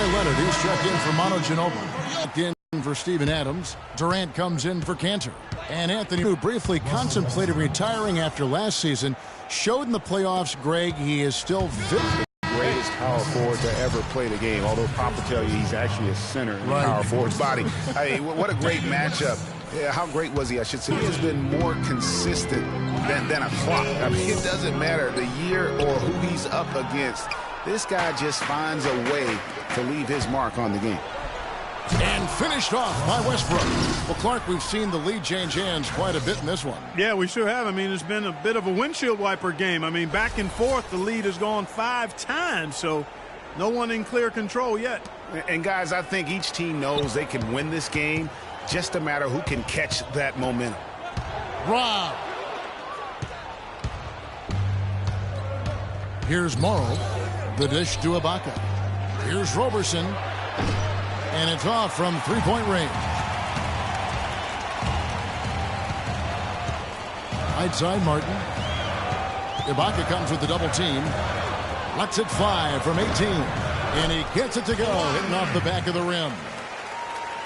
Kawhi Leonard, he's checked in for Manu Ginobili. In for Steven Adams. Durant comes in for Cantor. And Anthony, who briefly contemplated retiring after last season, showed in the playoffs, Greg, he is still very greatest power forward to ever play the game, although Pop will tell you he's actually a center in the power forward's body. I mean, what a great matchup. Yeah, how great was he, I should say. He has been more consistent than a clock. I mean, it doesn't matter the year or who he's up against. This guy just finds a way to leave his mark on the game. And finished off by Westbrook. Well, Clark, we've seen the lead change hands quite a bit in this one. Yeah, we sure have. I mean, it's been a bit of a windshield wiper game. I mean, back and forth, the lead has gone 5 times, so no one in clear control yet. And, guys, I think each team knows they can win this game, just a matter who can catch that momentum. Rob. Here's Morrow. The dish to Ibaka. Here's Roberson. And it's off from three-point range. Right side, Martin. Ibaka comes with the double team. Lets it fly from 18. And he gets it to go, hitting off the back of the rim.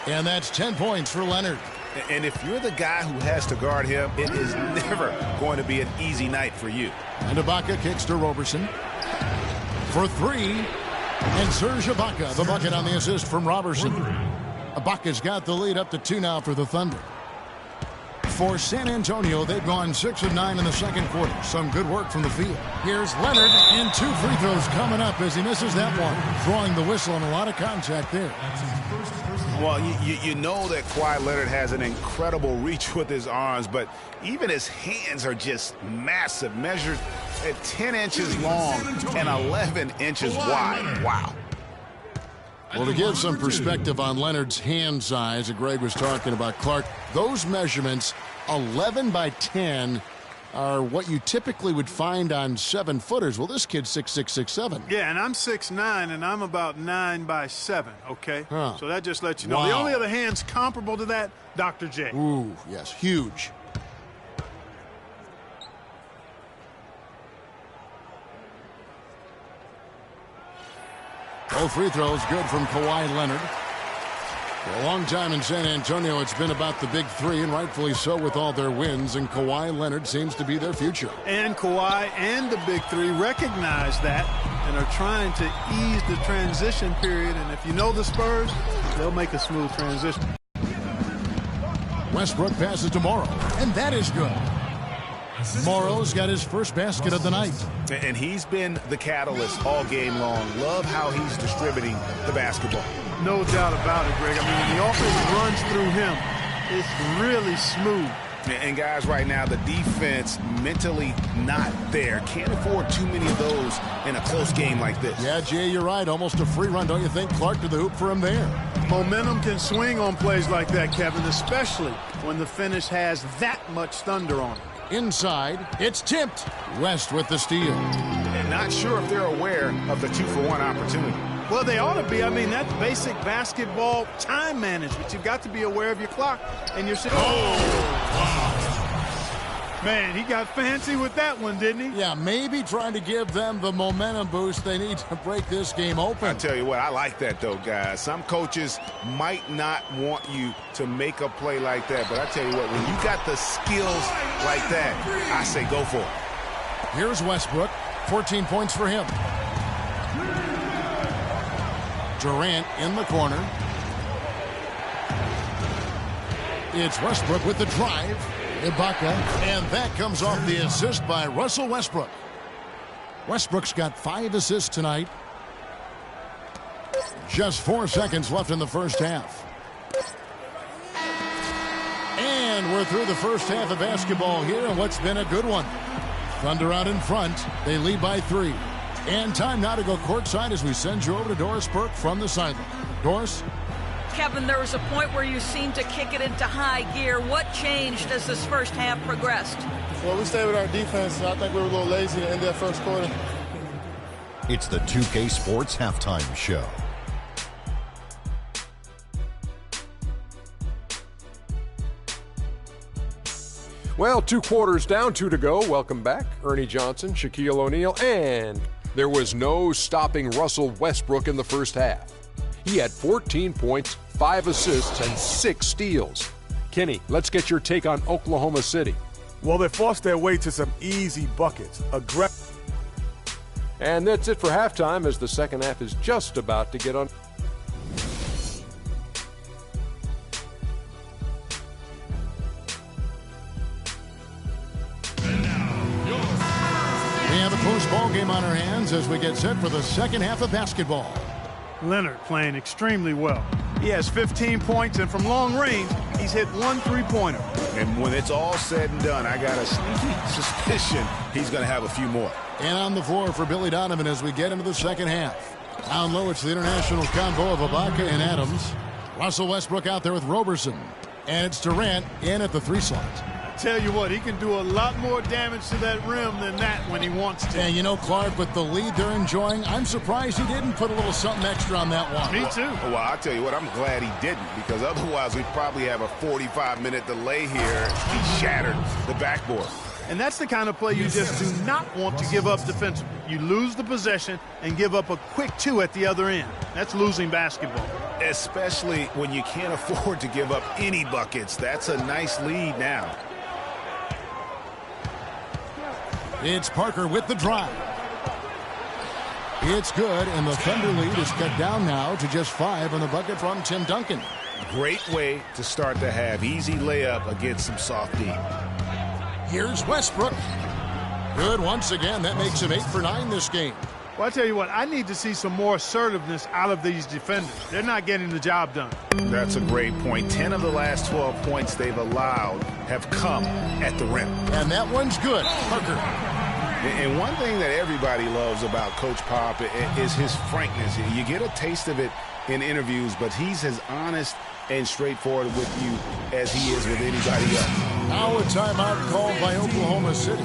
And that's 10 points for Leonard. And if you're the guy who has to guard him, it is never going to be an easy night for you. And Ibaka kicks to Roberson. For 3. And Serge Ibaka, the bucket on the assist from Robertson. Ibaka's got the lead up to 2 now for the Thunder. For San Antonio, they've gone 6 of 9 in the second quarter. Some good work from the field. Here's Leonard, and 2 free throws coming up as he misses that one. Throwing the whistle and a lot of contact there. Well, you know that Kawhi Leonard has an incredible reach with his arms, but even his hands are just massive, measured at 10 inches long and 11 inches wide. Wow. Well, to give some perspective on Leonard's hand size that Greg was talking about, Clark, those measurements, 11 by 10, are what you typically would find on 7-footers. Well, this kid's 6'6", 6'7". Yeah, and I'm 6'9", and I'm about 9 by 7, okay? Huh. So that just lets you know. Wow. The only other hands comparable to that, Dr. J. Ooh, yes, huge. Both free throws good from Kawhi Leonard. For a long time in San Antonio, it's been about the big 3, and rightfully so with all their wins, and Kawhi Leonard seems to be their future. And Kawhi and the big 3 recognize that and are trying to ease the transition period, and if you know the Spurs, they'll make a smooth transition. Westbrook passes to Morrow, and that is good. Morrow's got his first basket of the night. And he's been the catalyst all game long. Love how he's distributing the basketball. No doubt about it, Greg. I mean, when the offense runs through him, it's really smooth. And guys, right now, the defense mentally not there. Can't afford too many of those in a close game like this. Yeah, Jay, you're right. Almost a free run, don't you think? Clark to the hoop for him there. Momentum can swing on plays like that, Kevin, especially when the finish has that much thunder on it. Inside, it's tipped. West with the steal. And not sure if they're aware of the 2-for-1 opportunity. Well, they ought to be. I mean, that's basic basketball time management. You've got to be aware of your clock and your... Man, he got fancy with that one, didn't he? Yeah, maybe trying to give them the momentum boost they need to break this game open. I tell you what, I like that, though, guys. Some coaches might not want you to make a play like that, but I tell you what, when you got the skills like that, I say go for it. Here's Westbrook, 14 points for him. Durant in the corner. It's Westbrook with the drive. Ibaka, and that comes off the assist by Russell Westbrook. Westbrook's got 5 assists tonight. Just 4 seconds left in the first half. And we're through the first half of basketball here, and what's been a good one. Thunder out in front. They lead by 3. And time now to go courtside as we send you over to Doris Burke from the sideline. Doris? Kevin, there was a point where you seemed to kick it into high gear. What changed as this first half progressed? Well, we stayed with our defense. I think we were a little lazy to end that first quarter. It's the 2K Sports Halftime Show. Well, 2 quarters down, 2 to go. Welcome back. Ernie Johnson, Shaquille O'Neal, and there was no stopping Russell Westbrook in the first half. He had 14 points, 5 assists, and 6 steals. Kenny, let's get your take on Oklahoma City. Well, they forced their way to some easy buckets. And that's it for halftime, as the second half is just about to get on. We have a close ball game on our hands as we get set for the second half of basketball. Leonard playing extremely well. He has 15 points, and from long range, he's hit 1 3-pointer. And when it's all said and done, I got a sneaky suspicion he's going to have a few more. And on the floor for Billy Donovan as we get into the second half. Down low, it's the international combo of Ibaka and Adams. Russell Westbrook out there with Roberson. And it's Durant in at the 3 slot. Tell you what, he can do a lot more damage to that rim than that when he wants to. And you know, Clark, with the lead they're enjoying, I'm surprised he didn't put a little something extra on that one. Me too. Well, I'll tell you what, I'm glad he didn't, because otherwise we'd probably have a 45-minute delay here. He shattered the backboard. And that's the kind of play you just do not want to give up defensively. You lose the possession and give up a quick 2 at the other end. That's losing basketball. Especially when you can't afford to give up any buckets. That's a nice lead now. It's Parker with the drive. It's good, and the Thunder lead is cut down now to just 5 on the bucket from Tim Duncan. Great way to start the half. Easy layup against some soft D. Here's Westbrook. Good once again. That makes him 8 for 9 this game. Well, I tell you what, I need to see some more assertiveness out of these defenders. They're not getting the job done. That's a great point. 10 of the last 12 points they've allowed have come at the rim. And that one's good. Parker. And one thing that everybody loves about Coach Pop is his frankness. You get a taste of it in interviews, but he's as honest and straightforward with you as he is with anybody else. Now a timeout called by Oklahoma City.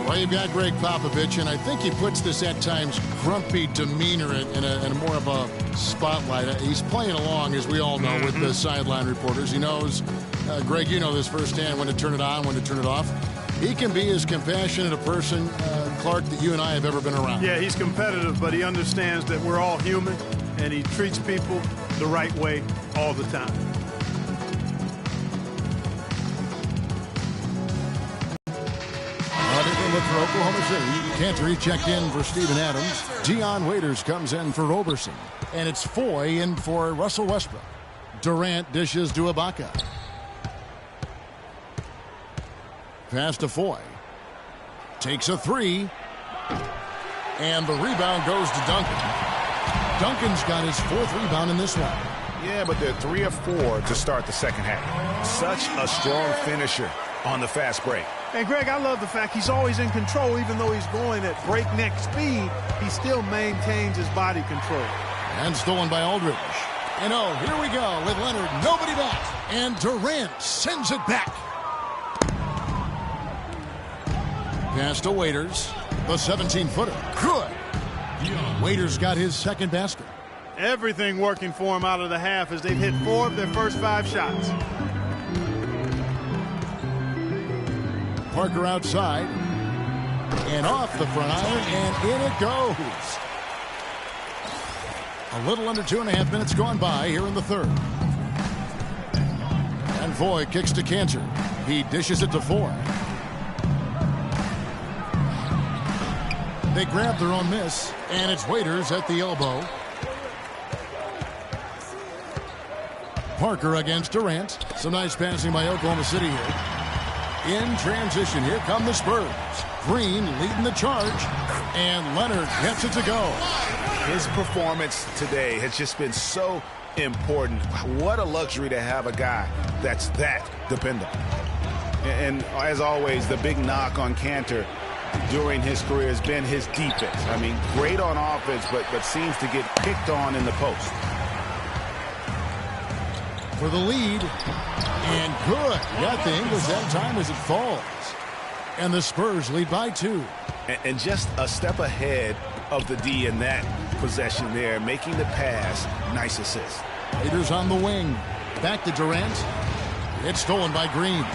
Well, you've got Greg Popovich, and I think he puts this at times grumpy demeanor in a more of a spotlight. He's playing along, as we all know, with the sideline reporters. He knows, Greg, you know this firsthand, when to turn it on, when to turn it off. He can be as compassionate a person, Clark, that you and I have ever been around. Yeah, he's competitive, but he understands that we're all human, and he treats people the right way all the time. Look for Oklahoma City. Cantor checked in for Steven Adams. Dion Waiters comes in for Roberson. And it's Foy in for Russell Westbrook. Durant dishes to Ibaka. Pass to Foy. Takes a 3. And the rebound goes to Duncan. Duncan's got his 4th rebound in this one. Yeah, but they're 3 of 4 to start the second half. Such a strong finisher on the fast break. And, Greg, I love the fact he's always in control. Even though he's going at breakneck speed, he still maintains his body control. And stolen by Aldridge. And oh, here we go with Leonard. Nobody back. And Durant sends it back. Pass to Waiters. The 17-footer. Good. Waiters got his second basket. Everything working for him out of the half as they've hit 4 of their first 5 shots. Parker outside. And off the front iron, and in it goes. A little under 2.5 minutes gone by here in the third. And Foy kicks to Cantor. He dishes it to Foy. They grab their own miss, and it's Waiters at the elbow. Parker against Durant. Some nice passing by Oklahoma City here. In transition, here come the Spurs. Green leading the charge, and Leonard gets it to go. His performance today has just been so important. What a luxury to have a guy that's that dependable. And as always, the big knock on Cantor during his career has been his defense. I mean, great on offense, but seems to get picked on in the post. For the lead, and good. Got the English that time as it falls. And the Spurs lead by 2. And just a step ahead of the D in that possession there, making the pass. Nice assist. Raiders on the wing. Back to Durant. It's stolen by Green.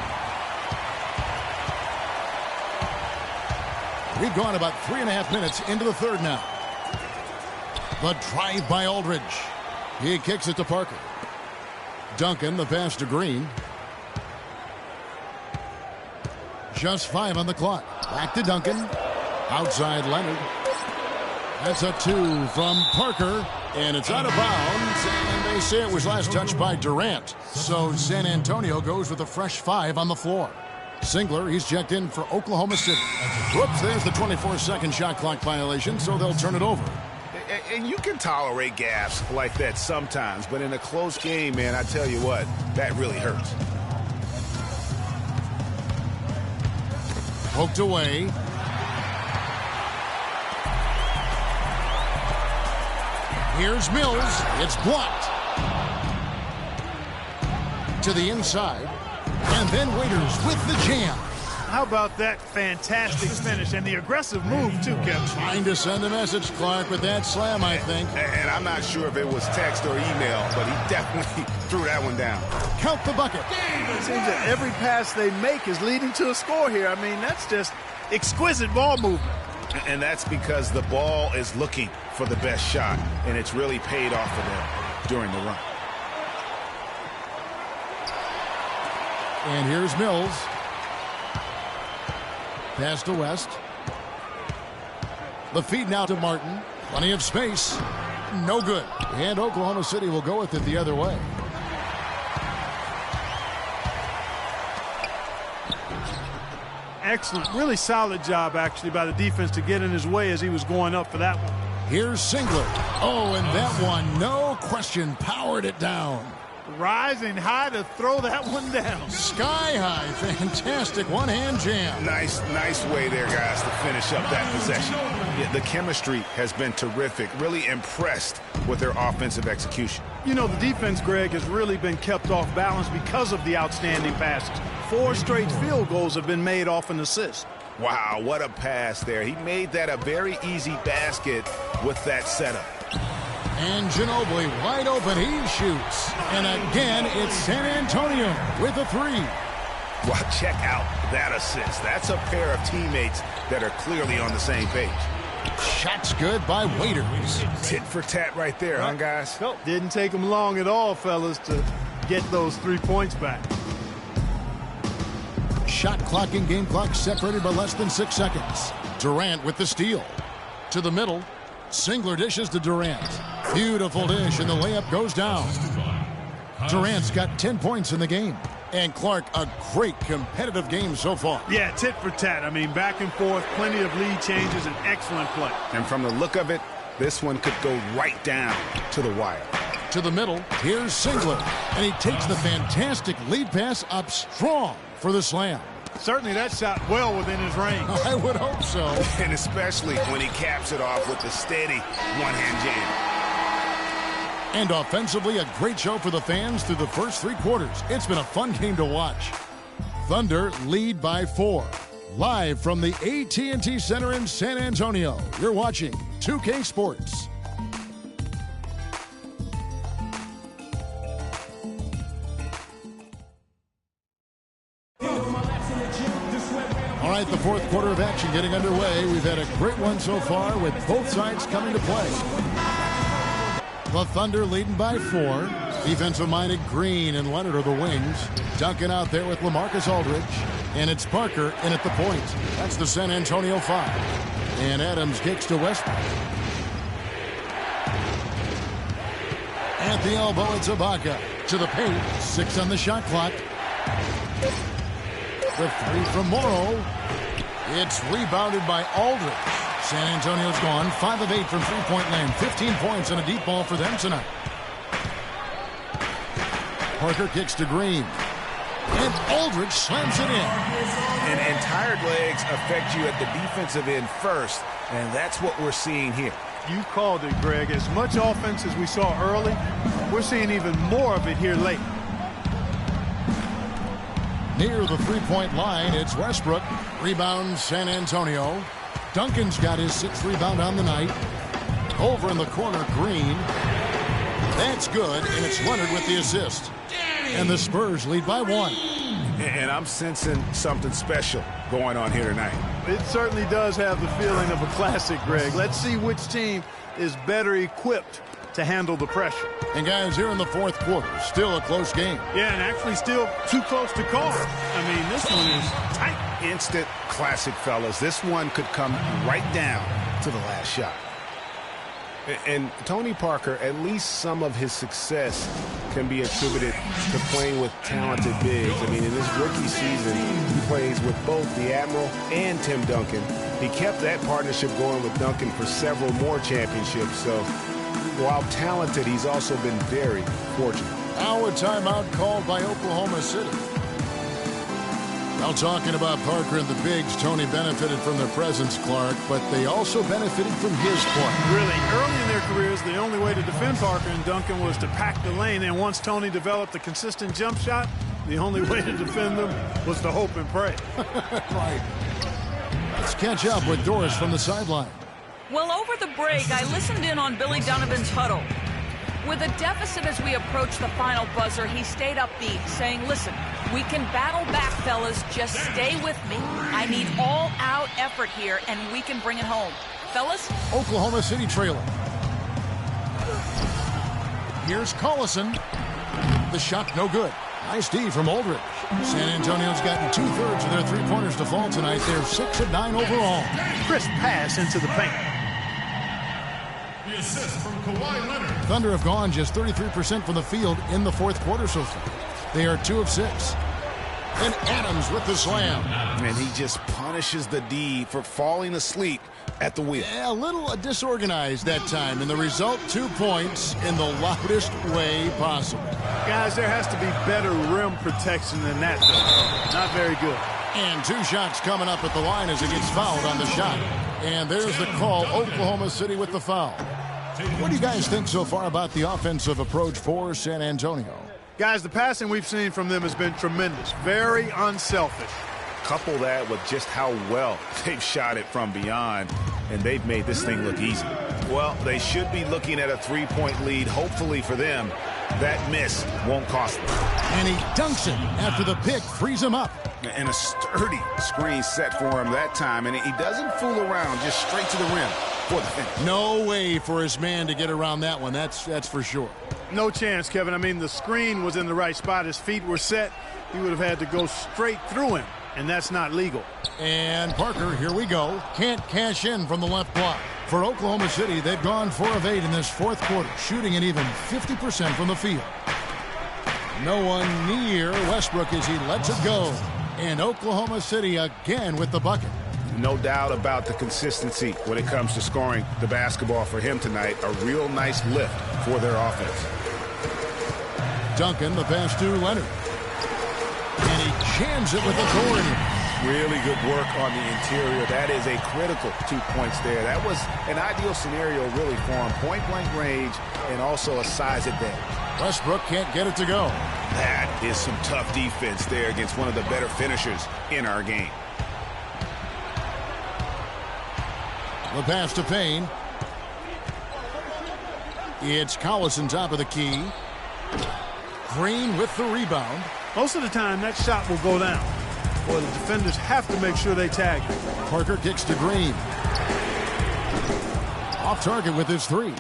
We've gone about 3.5 minutes into the third now. The drive by Aldridge. He kicks it to Parker. Duncan, the pass to Green. Just 5 on the clock. Back to Duncan. Outside Leonard. That's a 2 from Parker. And it's out of bounds. And they say it was last touched by Durant. So San Antonio goes with a fresh 5 on the floor. Singler, he's checked in for Oklahoma City. Whoops, there's the 24-second shot clock violation, so they'll turn it over. And you can tolerate gaffes like that sometimes, but in a close game, man, I tell you what, that really hurts. Poked away. Here's Mills. It's blocked. To the inside. And then Waiters with the jam. How about that fantastic finish and the aggressive move, too, Kevin? Trying to send a message, Clark, with that slam, I think. And I'm not sure if it was text or email, but he definitely threw that one down. Count the bucket. It seems that every pass they make is leading to a score here. I mean, that's just exquisite ball movement. And that's because the ball is looking for the best shot, and it's really paid off for them during the run. And here's Mills. Pass to West. The feed now to Martin. Plenty of space. No good. And Oklahoma City will go with it the other way. Excellent. Really solid job, actually, by the defense to get in his way as he was going up for that one. Here's Singler. Oh, and that one, no question, powered it down. Rising high to throw that one down. Sky high. Fantastic one-hand jam. Nice way there, guys, to finish up that possession. Yeah, the chemistry has been terrific. Really impressed with their offensive execution. You know, the defense, Greg, has really been kept off balance because of the outstanding passes. 4 straight field goals have been made off an assist. Wow, what a pass there. He made that a very easy basket with that setup. And Ginobili wide open. He shoots. And again, it's San Antonio with a 3. Well, check out that assist. That's a pair of teammates that are clearly on the same page. Shot's good by Waiters. Tit for tat right there, huh, guys? Didn't take them long at all, fellas, to get those 3 points back. Shot clock and game clock separated by less than 6 seconds. Durant with the steal. To the middle. Singler dishes to Durant. Beautiful dish, and the layup goes down. Durant's got 10 points in the game. And Clark, a great competitive game so far. Yeah, tit for tat. I mean, back and forth, plenty of lead changes, and excellent play. And from the look of it, this one could go right down to the wire. To the middle, here's Singler. And he takes the fantastic lead pass up strong for the slam. Certainly that shot well within his range. I would hope so. And especially when he caps it off with the steady one-hand jam. And offensively, a great show for the fans through the first 3 quarters. It's been a fun game to watch. Thunder lead by 4. Live from the AT&T Center in San Antonio, you're watching 2K Sports. All right, the 4th quarter of action getting underway. We've had a great one so far with both sides coming to play. The Thunder leading by 4. Defensive-minded Green and Leonard are the wings. Duncan out there with LaMarcus Aldridge. And it's Parker in at the point. That's the San Antonio 5. And Adams kicks to Westbrook. At the elbow, it's Ibaka. To the paint. 6 on the shot clock. The 3 from Morrow. It's rebounded by Aldridge. San Antonio's gone 5 of 8 from three-point land. 15 points and a deep ball for them tonight. Parker kicks to Green. And Aldridge slams it in. And tired legs affect you at the defensive end first. And that's what we're seeing here. You called it, Greg. As much offense as we saw early, we're seeing even more of it here late. Near the three-point line, it's Westbrook. Rebound, San Antonio. Duncan's got his 6th rebound on the night. Over in the corner, Green. That's good, and it's Leonard with the assist. And the Spurs lead by 1. And I'm sensing something special going on here tonight. It certainly does have the feeling of a classic, Greg. Let's see which team is better equipped to handle the pressure. And guys, here in the fourth quarter, still a close game. Yeah, and actually still too close to call. I mean, this one is tight. Instant classic, fellas. This one could come right down to the last shot. And Tony Parker, at least some of his success can be attributed to playing with talented bigs. I mean, in his rookie season, he plays with both the Admiral and Tim Duncan. He kept that partnership going with Duncan for several more championships. So while talented, he's also been very fortunate. Now a timeout called by Oklahoma City. Now talking about Parker and the bigs, Tony benefited from their presence, Clark, but they also benefited from his play. Really, early in their careers, the only way to defend Parker and Duncan was to pack the lane, and once Tony developed a consistent jump shot, the only way to defend them was to hope and pray. Right. Let's catch up with Doris from the sideline. Well, over the break, I listened in on Billy Donovan's huddle. With a deficit as we approach the final buzzer, he stayed upbeat, saying, listen, we can battle back, fellas. Just stay with me. I need all-out effort here, and we can bring it home. Fellas? Oklahoma City trailing. Here's Collison. The shot no good. Nice D from Aldridge. San Antonio's gotten 2/3 of their three-pointers to fall tonight. They're 6 of 9 overall. Crisp pass into the paint. The assist from Kawhi Leonard. Thunder have gone just 33% from the field in the fourth quarter so far. They are 2 of 6. And Adams with the slam. And he just punishes the D for falling asleep at the wheel. Yeah, a little disorganized that time, and the result, 2 points in the loudest way possible. Guys, there has to be better rim protection than that, though. Not very good. And 2 shots coming up at the line as he gets fouled on the shot. And there's the call, Oklahoma City with the foul. What do you guys think so far about the offensive approach for San Antonio? Guys, the passing we've seen from them has been tremendous. Very unselfish. Couple that with just how well they've shot it from beyond, and they've made this thing look easy. Well, they should be looking at a 3-point lead. Hopefully for them, that miss won't cost them. And he dunks it after the pick frees him up. And a sturdy screen set for him that time, and he doesn't fool around, just straight to the rim for the finish. No way for his man to get around that one, that's for sure. No chance, Kevin. I mean, the screen was in the right spot. His feet were set. He would have had to go straight through him, and that's not legal. And Parker, here we go, can't cash in from the left block. For Oklahoma City, they've gone 4 of 8 in this fourth quarter, shooting an even 50% from the field. No one near Westbrook as he lets it go. And Oklahoma City again with the bucket. No doubt about the consistency when it comes to scoring the basketball for him tonight. A real nice lift for their offense. Duncan, the pass to Leonard. And he jams it with authority. Really good work on the interior. That is a critical 2 points there. That was an ideal scenario really for him. Point-blank range and also a size advantage. Westbrook can't get it to go. That is some tough defense there against one of the better finishers in our game. The pass to Payne. It's Collison top of the key. Green with the rebound. Most of the time, that shot will go down. Well, the defenders have to make sure they tag him. Parker kicks to Green. Off target with his 3.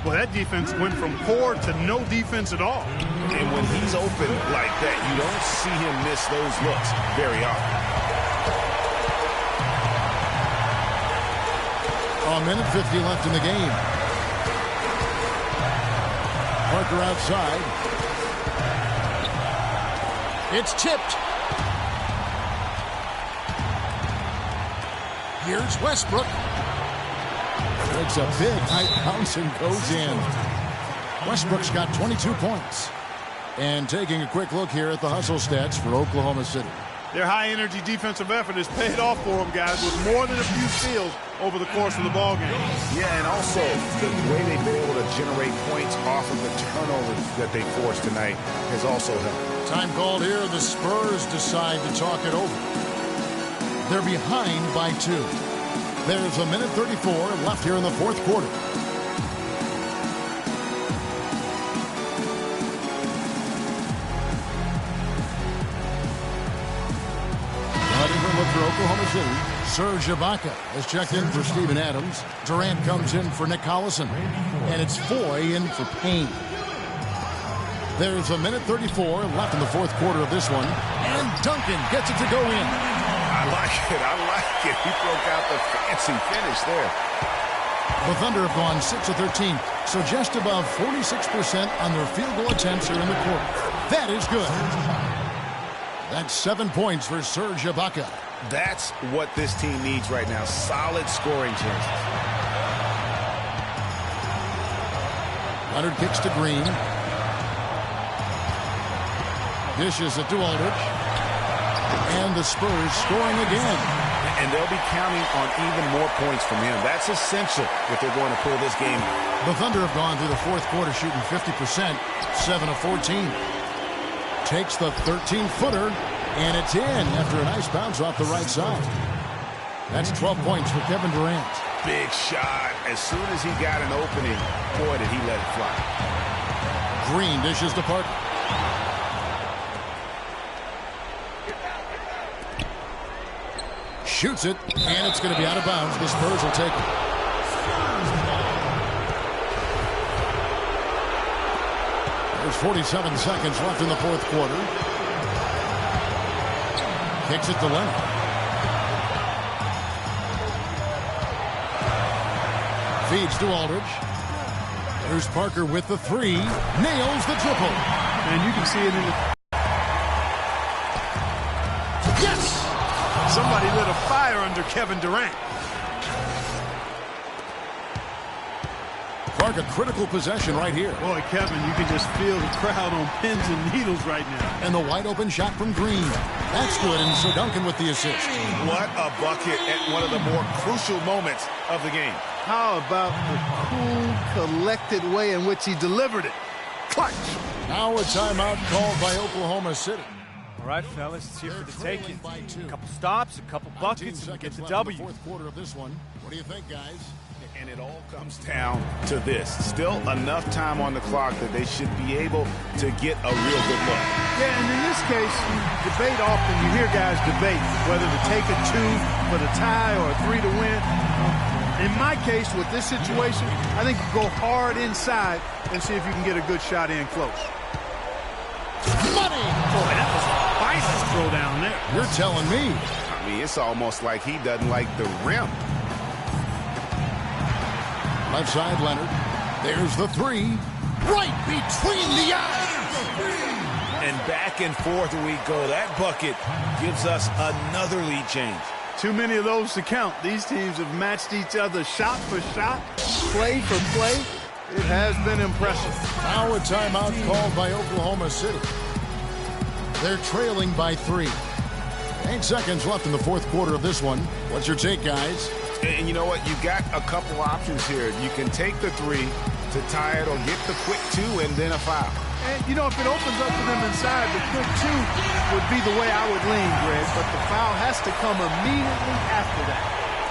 Well, that defense went from poor to no defense at all. And when he's open like that, you don't see him miss those looks very often. A minute 50 left in the game. Parker outside. It's tipped. Here's Westbrook. Takes a big high bounce and goes in. Westbrook's got 22 points. And taking a quick look here at the hustle stats for Oklahoma City. Their high-energy defensive effort has paid off for them, guys, with more than a few steals over the course of the ballgame. Yeah, and also the way they've been able to generate points off of the turnovers that they forced tonight has also helped. Time called here. The Spurs decide to talk it over. They're behind by 2. There's a minute 34 left here in the fourth quarter. Look for Oklahoma City. Serge Ibaka has checked in for Steven Adams. Durant comes in for Nick Collison. And it's Foy in for Payne. There's a minute 34 left in the fourth quarter of this one. And Duncan gets it to go in. I like it. He broke out the fancy finish there. The Thunder have gone 6 of 13, so just above 46% on their field goal attempts here in the quarter. That is good. That's 7 points for Serge Ibaka. That's what this team needs right now. Solid scoring chances. Leonard kicks to Green. Dishes it to Aldridge. And the Spurs scoring again. And they'll be counting on even more points from him. That's essential if they're going to pull this game. The Thunder have gone through the fourth quarter shooting 50%, 7 of 14. Takes the 13-footer, and it's in after a nice bounce off the right side. That's 12 points for Kevin Durant. Big shot. As soon as he got an opening, boy, did he let it fly. Green dishes to Parker. Shoots it, and it's going to be out of bounds. The Spurs will take it. There's 47 seconds left in the fourth quarter. Kicks it to Leonard. Feeds to Aldridge. There's Parker with the three. Nails the triple. And you can see it in the... Yes! Somebody lit a fire under Kevin Durant. Clark, a critical possession right here. Boy, Kevin, you can just feel the crowd on pins and needles right now. And the wide open shot from Green. That's good, and so Duncan with the assist. What a bucket at one of the more crucial moments of the game. How about the cool, collected way in which he delivered it? Clutch! Now a timeout called by Oklahoma City. All right, fellas, it's here for the taking. A couple stops, a couple buckets, and we get the W. Fourth quarter of this one. What do you think, guys? And it all comes down to this. Still enough time on the clock that they should be able to get a real good look. Yeah, and in this case, you debate often, you hear guys debate whether to take a 2 for the tie or a 3 to win. In my case, with this situation, I think you go hard inside and see if you can get a good shot in close. Money! Boy, that was a violent throw down there. You're telling me. I mean, it's almost like he doesn't like the rim. Left side, Leonard. There's the three. Right between the eyes. And back and forth we go. That bucket gives us another lead change. Too many of those to count. These teams have matched each other shot for shot, play for play. It has been impressive. Now a timeout called by Oklahoma City. They're trailing by 3. 8 seconds left in the fourth quarter of this one. What's your take, guys? And you know what? You got a couple options here. You can take the 3 to tie it or get the quick 2 and then a foul. And, you know, if it opens up to them inside, the quick 2 would be the way I would lean, Greg. But the foul has to come immediately after that.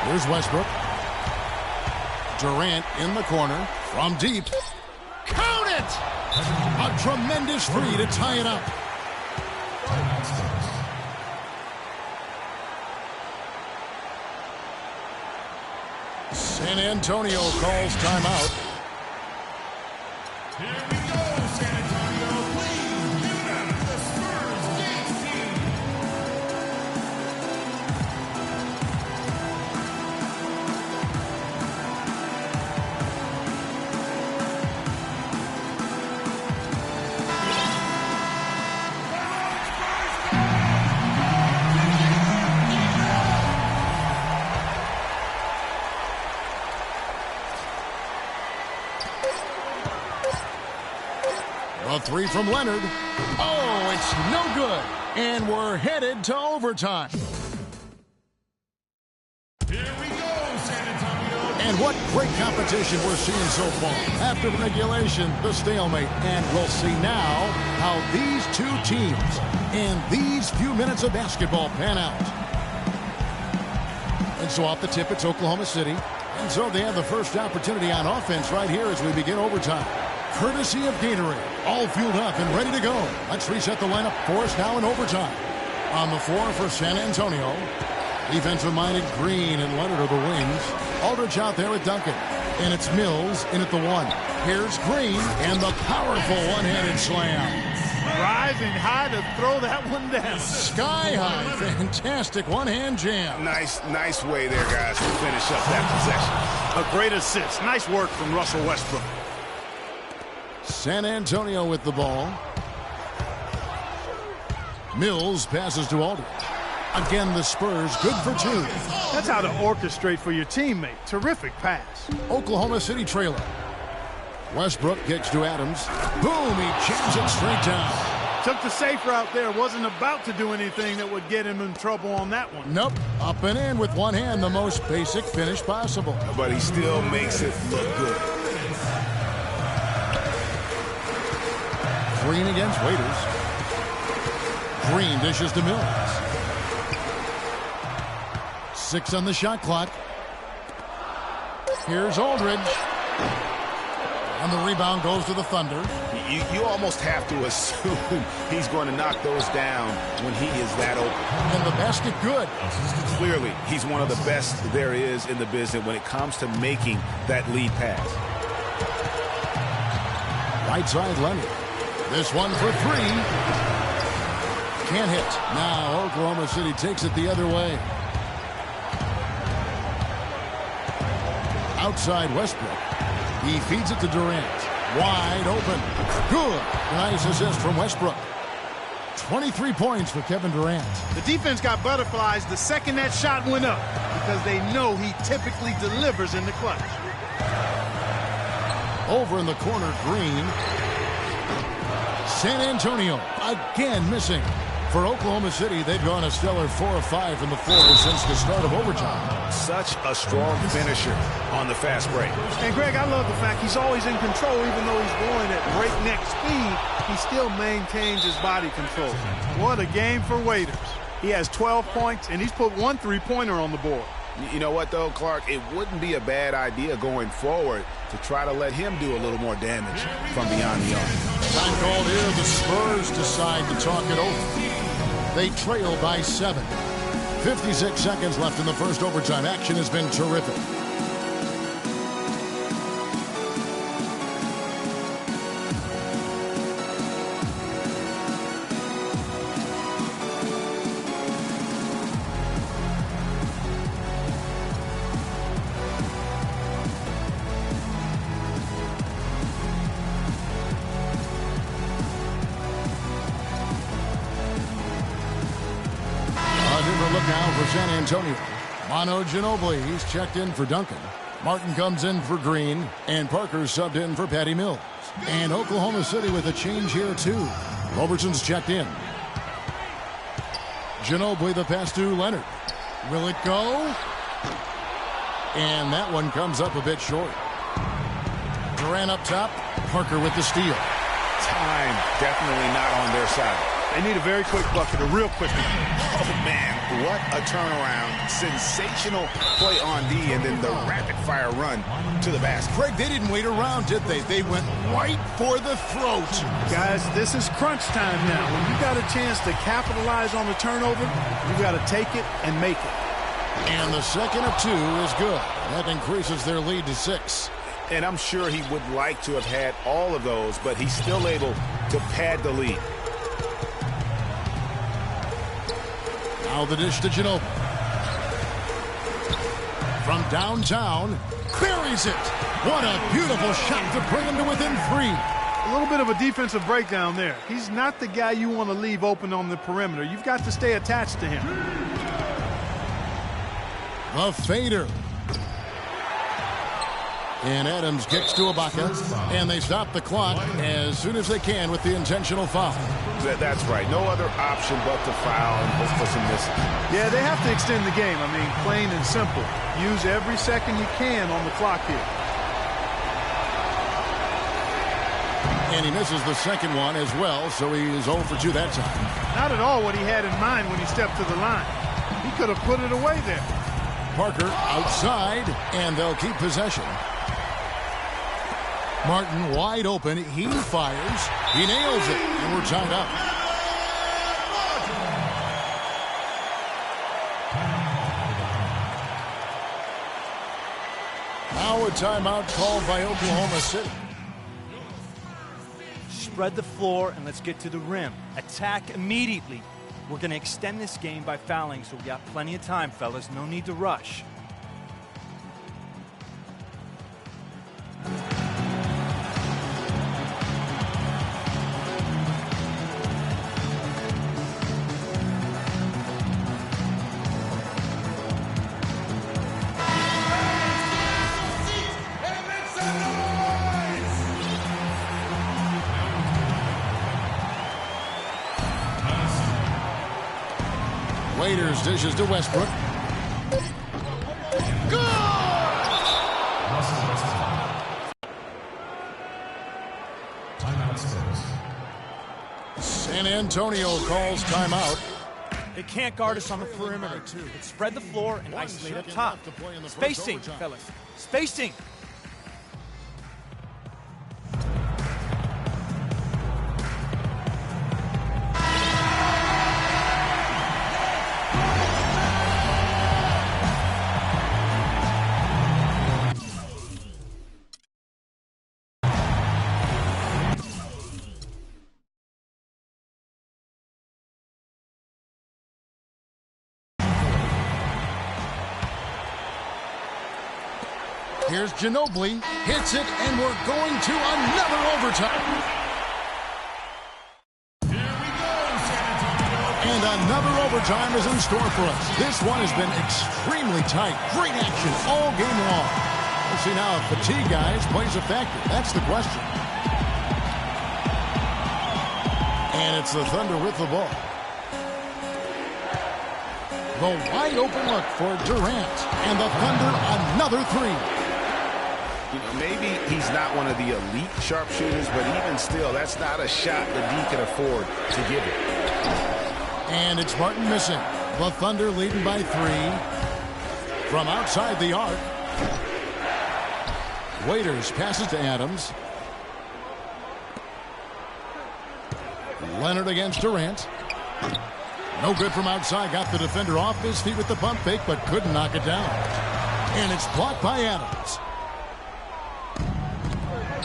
Here's Westbrook. Durant in the corner from deep. Count it! A tremendous 3 to tie it up. San Antonio calls timeout. Here we go, San Antonio. Please give them the Spurs dance team. A 3 from Leonard. Oh, it's no good. And we're headed to overtime. Here we go, San Antonio. And what great competition we're seeing so far. After regulation, the stalemate. And we'll see now how these two teams in these few minutes of basketball pan out. And so off the tip, it's Oklahoma City. And so they have the first opportunity on offense right here as we begin overtime. Courtesy of Gatorade, all fueled up and ready to go. Let's reset the lineup for us now in overtime. On the floor for San Antonio, Defensive-minded Green and Leonard are the wings. Aldridge out there with Duncan. And it's Mills in at the 1. Here's Green and the powerful one-handed slam. Rising high to throw that one down. Sky high. Fantastic one-hand jam. Nice way there, guys, to finish up that possession. A great assist. Nice work from Russell Westbrook. San Antonio with the ball. Mills passes to Aldridge. Again, the Spurs good for 2. That's how to orchestrate for your teammate. Terrific pass. Oklahoma City trailer. Westbrook kicks to Adams. Boom, he jams it straight down. Took the safe route there. Wasn't about to do anything that would get him in trouble on that one. Nope. Up and in with one hand, the most basic finish possible. But he still makes it look good. Green against Waiters. Green dishes to Mills. 6 on the shot clock. Here's Aldridge. And the rebound goes to the Thunder. You almost have to assume he's going to knock those down when he is that open. And the basket good. Clearly, he's one of the best there is in the business when it comes to making that lead pass. Right side Leonard. This one for 3. Can't hit. Now Oklahoma City takes it the other way. Outside Westbrook. He feeds it to Durant. Wide open. Good. Nice assist from Westbrook. 23 points for Kevin Durant. The defense got butterflies the second that shot went up because they know he typically delivers in the clutch. Over in the corner, Green. San Antonio again missing. For Oklahoma City, they've gone a stellar 4 of 5 from the floor since the start of overtime. Such a strong finisher on the fast break. And Greg, I love the fact he's always in control. Even though he's going at breakneck speed, he still maintains his body control. What a game for Waiters. He has 12 points, and he's put 1 3-pointer on the board. You know what, though, Clark? It wouldn't be a bad idea going forward to try to let him do a little more damage from beyond the arc. Time called here. The Spurs decide to talk it over. They trail by 7. 56 seconds left in the first overtime. Action has been terrific. San Antonio. Mono Ginobili, he's checked in for Duncan. Martin comes in for Green, and Parker subbed in for Patty Mills. And Oklahoma City with a change here, too. Roberson's checked in. Ginobili, the pass to Leonard. Will it go? And that one comes up a bit short. Durant up top. Parker with the steal. Time definitely not on their side. They need a very quick bucket, a real quick one. Oh, man, what a turnaround. Sensational play on D, and then the rapid-fire run to the basket. Craig, they didn't wait around, did they? They went right for the throat. Guys, this is crunch time now. When you got a chance to capitalize on the turnover, you got to take it and make it. And the second of 2 is good. That increases their lead to 6. And I'm sure he would like to have had all of those, but he's still able to pad the lead. Now the dish to Ginobili. From downtown, buries it. What a beautiful shot to bring him to within 3. A little bit of a defensive breakdown there. He's not the guy you want to leave open on the perimeter. You've got to stay attached to him. The fader. And Adams kicks to Ibaka, and they stop the clock as soon as they can with the intentional foul. That's right. No other option but to foul and hope for some misses. Yeah, they have to extend the game. I mean, plain and simple. Use every second you can on the clock here. And he misses the second one as well, so he is 0 for 2 that time. Not at all what he had in mind when he stepped to the line. He could have put it away there. Parker outside, and they'll keep possession. Martin wide open. He fires. He nails it. And we're tied up. Now a timeout called by Oklahoma City. Spread the floor and let's get to the rim. Attack immediately. We're going to extend this game by fouling, so we got plenty of time, fellas. No need to rush. Waiters dishes to Westbrook. Good! San Antonio calls timeout. They can't guard us on the perimeter. Let's spread the floor and isolate up top. Spacing, fellas. Spacing. Here's Ginobili, hits it, and we're going to another overtime. And another overtime is in store for us. This one has been extremely tight. Great action all game long. We'll see now if fatigue, guys, plays a factor. That's the question. And it's the Thunder with the ball. The wide open look for Durant. And the Thunder another three. Maybe he's not one of the elite sharpshooters, but even still, that's not a shot that he can afford to give it. And it's Martin missing. The Thunder leading by 3 from outside the arc. Waiters passes to Adams. Leonard against Durant. No good from outside. Got the defender off his feet with the pump fake, but couldn't knock it down. And it's blocked by Adams.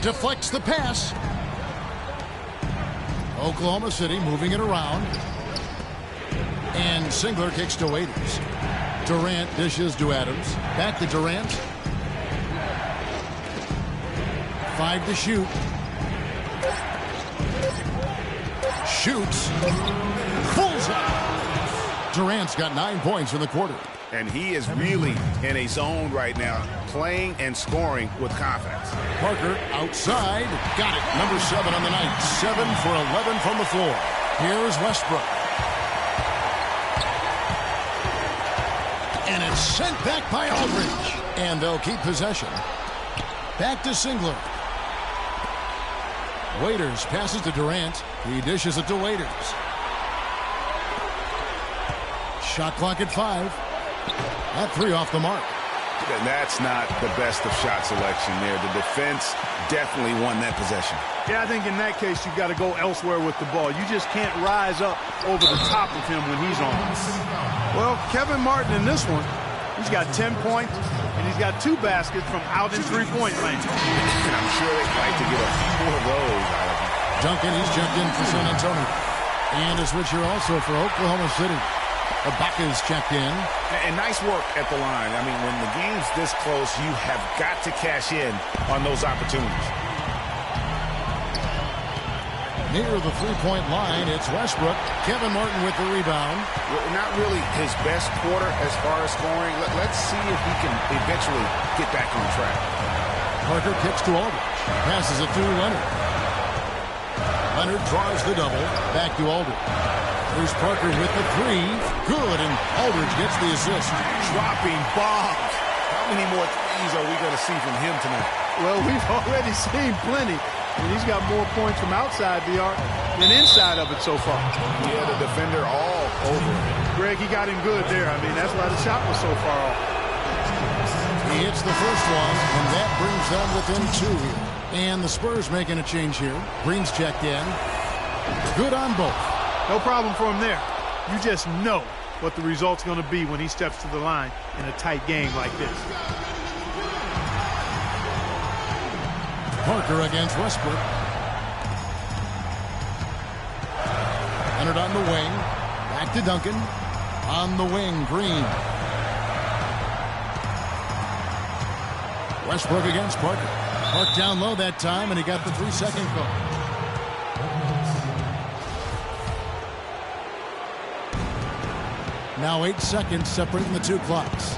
Deflects the pass. Oklahoma City moving it around. And Singler kicks to Waiters. Durant dishes to Adams. Back to Durant. 5 to shoot. Shoots. Pulls out. Durant's got 9 points in the quarter. And he is really in a zone right now, playing and scoring with confidence. Parker outside. Got it. Number 7 on the night. 7 for 11 from the floor. Here's Westbrook. And it's sent back by Aldridge. And they'll keep possession. Back to Singler. Waiters passes to Durant. He dishes it to Waiters. Shot clock at 5. That 3 off the mark. And that's not the best of shot selection there. The defense definitely won that possession. Yeah, I think in that case, you've got to go elsewhere with the ball. You just can't rise up over the top of him when he's on. Well, Kevin Martin in this one, he's got 10 points, and he's got 2 baskets from out in three-point range. And I'm sure they'd like to get a few more of those out of him. Duncan, he's jumped in for San Antonio. And a switch here also for Oklahoma City. Ibaka's checked in. And nice work at the line. I mean, when the game's this close, you have got to cash in on those opportunities. Near the three-point line, it's Westbrook. Kevin Martin with the rebound. Not really his best quarter as far as scoring. Let's see if he can eventually get back on track. Parker kicks to Aldridge. Passes it to Leonard. Leonard draws the double. Back to Aldridge. Here's Parker with the 3. Good, and Aldridge gets the assist. Dropping bombs. How many more threes are we going to see from him tonight? Well, we've already seen plenty. And he's got more points from outside the arc than inside of it so far. Yeah, the defender all over him. Greg, he got him good there. I mean, that's why the shot was so far off. He hits the first one, and that brings them within 2 here. And the Spurs making a change here. Green's checked in. Good on both. No problem for him there. You just know what the result's going to be when he steps to the line in a tight game like this. Parker against Westbrook. Leonard on the wing. Back to Duncan. On the wing, Green. Westbrook against Parker. Park down low that time, and he got the 3-second call. Now 8 seconds separating the two clocks.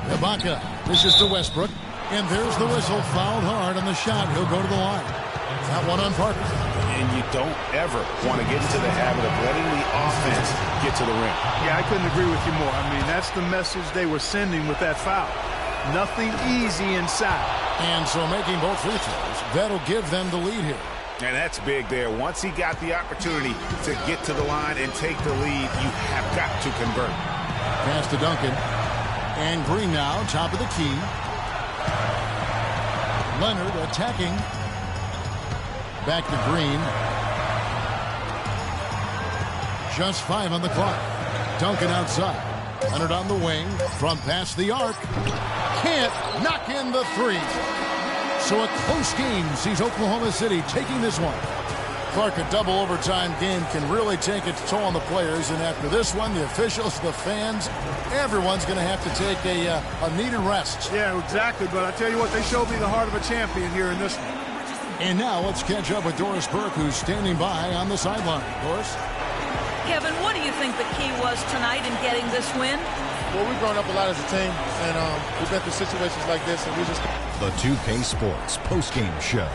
Ibaka dishes to Westbrook, and there's the whistle. Fouled hard on the shot. He'll go to the line. That one on Parker. And you don't ever want to get into the habit of letting the offense get to the rim. Yeah, I couldn't agree with you more. I mean, that's the message they were sending with that foul. Nothing easy inside. And so making both free throws, that'll give them the lead here. And that's big there. Once he got the opportunity to get to the line and take the lead, you have got to convert. Pass to Duncan. And Green now, top of the key. Leonard attacking. Back to Green. Just 5 on the clock. Duncan outside. Leonard on the wing. From past the arc. Can't knock in the 3. So a close game sees Oklahoma City taking this one. Clark, a double overtime game can really take its toll on the players. And after this one, the officials, the fans, everyone's going to have to take a needed rest. Yeah, exactly. But I tell you what, they showed me the heart of a champion here in this one. And now let's catch up with Doris Burke, who's standing by on the sideline. Doris? Kevin, what do you think the key was tonight in getting this win? Well, we've grown up a lot as a team, and we've been through situations like this, and we just... The 2K Sports postgame show.